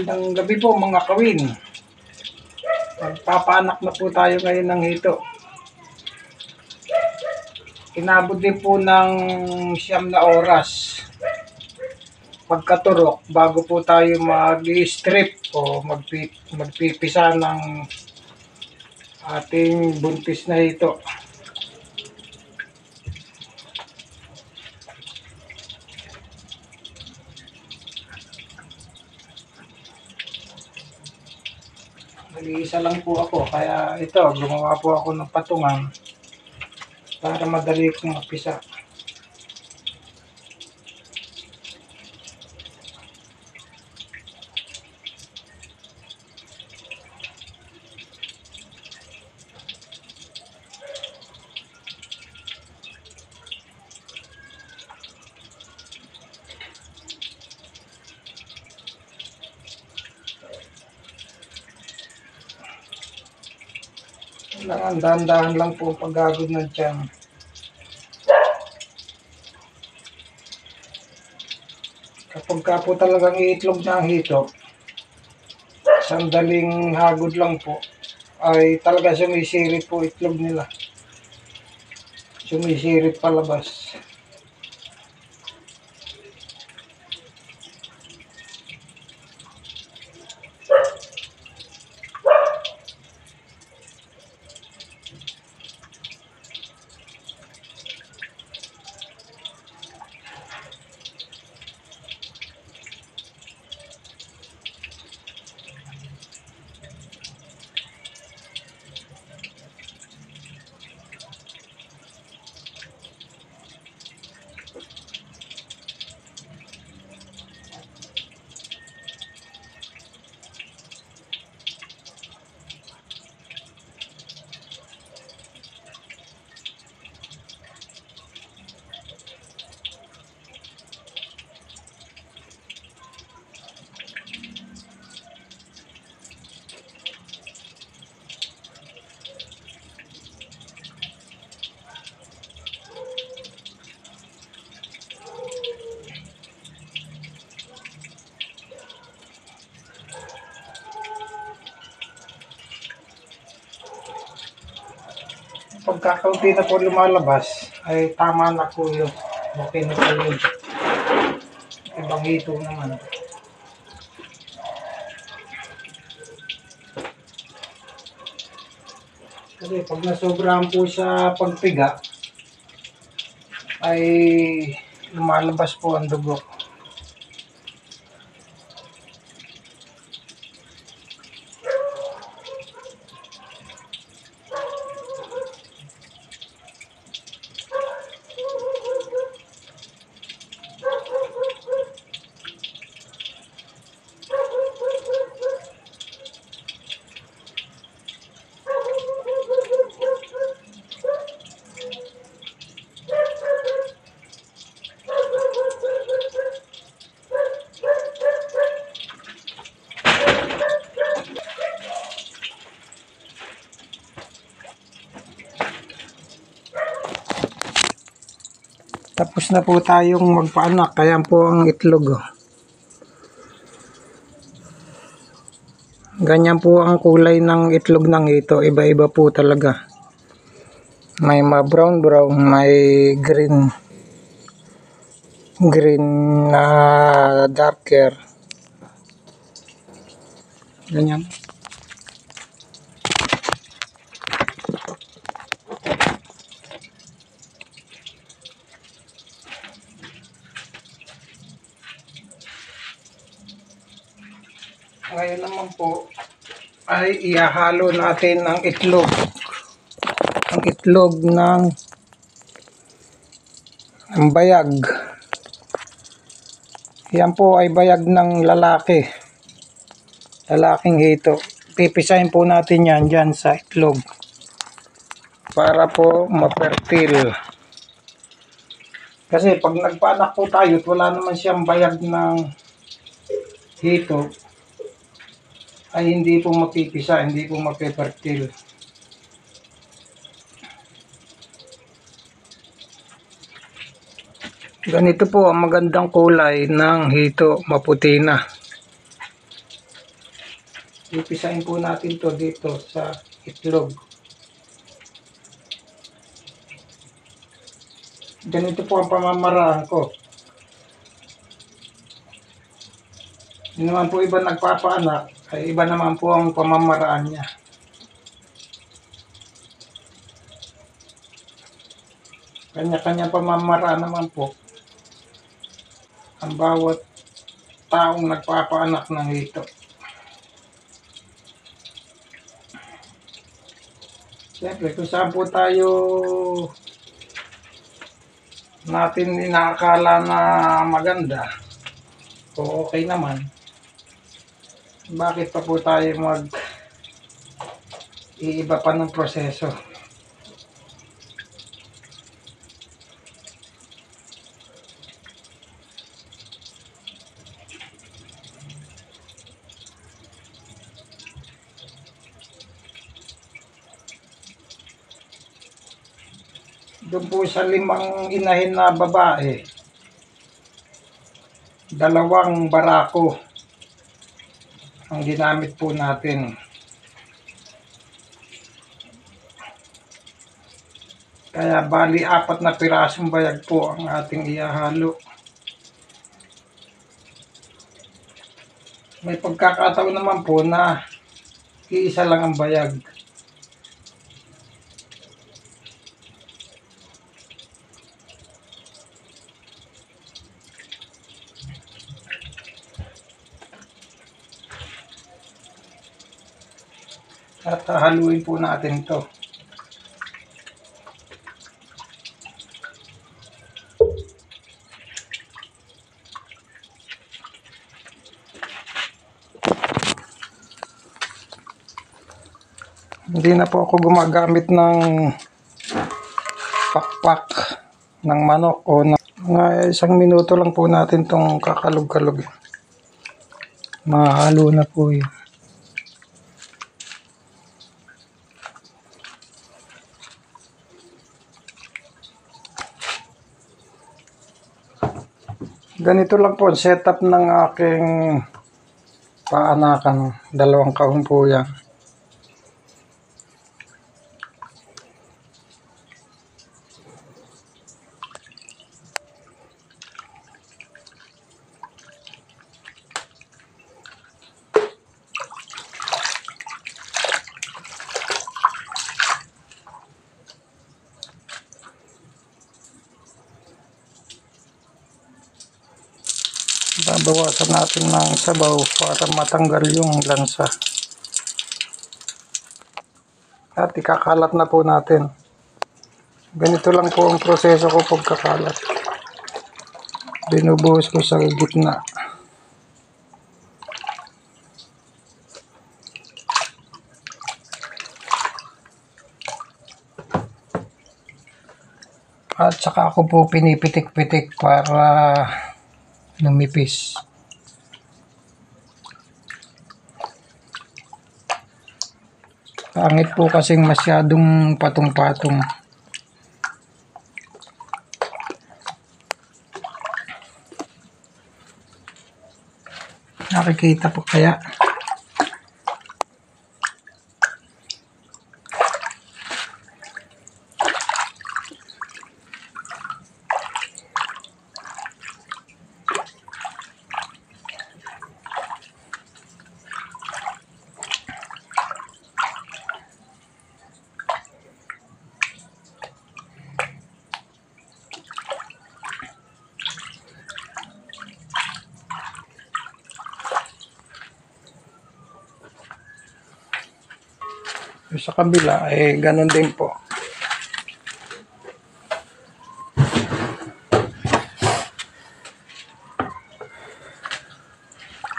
Magandang gabi po mga kawin. Magpapaanak na po tayo ngayon ng hito. Inabot din po ng 9 na oras pagkaturok bago po tayo mag-strip o magpipisa ng ating buntis na hito. Nag-iisa lang po ako, kaya ito, gumawa po ako ng patungan para madali kong magpisa. Dahan-dahan lang po ang paggagod ng tiyan. Kapag ka po talagang iitlog na ang hito, sandaling hagod lang po, ay talaga sumisirit po itlog nila. Sumisirit palabas. Pagkakaunti na po lumalabas, ay tama na po yun. Okay na po yun. Ibang hito naman. Kasi pag nasobrahan po sa pagpiga, ay lumalabas po ang dugo. Tapos na po tayong magpaanak, kaya po ang itlog. Ganyan po ang kulay ng itlog ng hito, iba-iba po talaga. May ma-brown, may green na darker. Ganyan. Ngayon naman po ay ihahalo natin ang itlog. Ang itlog ng bayag. Yan po ay bayag ng lalaki. Lalaking hito. Pipisahin po natin yan dyan sa itlog. Para po mafertil. Kasi pag nagpaanak po tayo at wala naman siyang bayag ng hito, ay hindi po mapipisa, hindi po mapifertil. Ganito po ang magandang kulay ng hito, maputi na. Pipisahin po natin to dito sa itlog. Ganito po ang pamamaraan ko. Hindi naman po iba nagpapaanak, ay iba naman po ang pamamaraan niya. Kanya-kanya pamamaraan naman po ang bawat taong nagpapaanak ng hito. Siyempre, kung saan po tayo natin inaakala na maganda o okay naman, bakit pa po tayo iiba pa ng proseso? Doon po sa 5 inahin na babae, 2 barako ang ginamit po natin. Kaya bali 4 na pirasong bayag po ang ating ihahalo. May pagkakataon naman po na iisa lang ang bayag. At haluin po natin ito. Hindi na po ako gumagamit ng pakpak ng manok o mga 1 minuto lang po natin itong kakalog-kalog. Mahalo na po yun. Ganito lang po ang setup ng aking paanakan. 2 kahon po yan. Babawasan natin ng sabaw para matanggal yung lansa. At ikakalat na po natin. Ganito lang po ang proseso ko pagkakalat. Binubuhos ko sa gitna. At saka ako po pinipitik-pitik para lumipis. Pangit po kasing masyadong patong-patong. Nakikita po kaya? Sa kabila, ganun din po.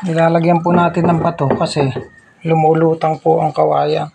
Nilalagyan po natin ng bato kasi lumulutang po ang kawayan.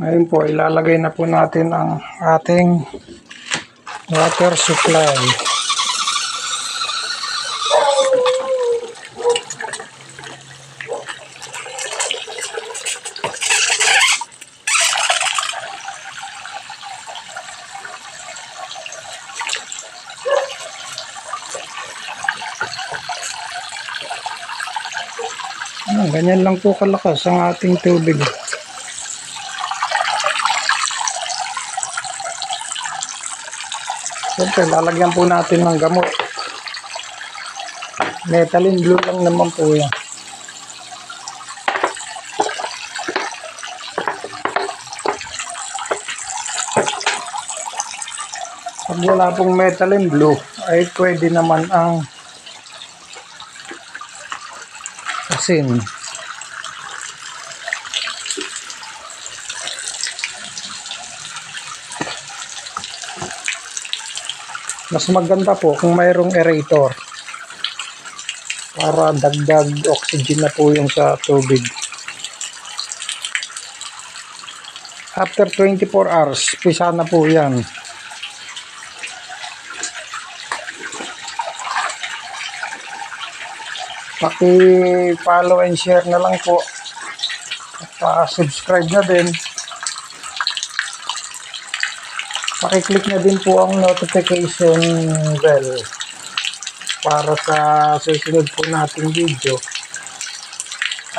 Ngayon po, ilalagay na po natin ang ating water supply. Ganyan lang po kalakas ang ating tubig. Siyempre, lalagyan po natin ng gamot. Methylene blue lang naman po yan. Pag wala pong methylene blue, ay pwede naman ang asin. Mas maganda po kung mayroong aerator para dagdag oxygen na po yung sa tubig. After 24 hours, pisa na po yan. Paki-follow and share na lang po. At subscribe na din. Paki-click na din po ang notification bell para sa susunod po nating video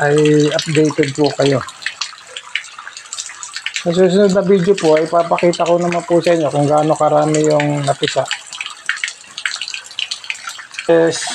ay updated po kayo. Sa susunod na video po ay papakita ko naman po sa inyo kung gaano karami yung napisa. Yes.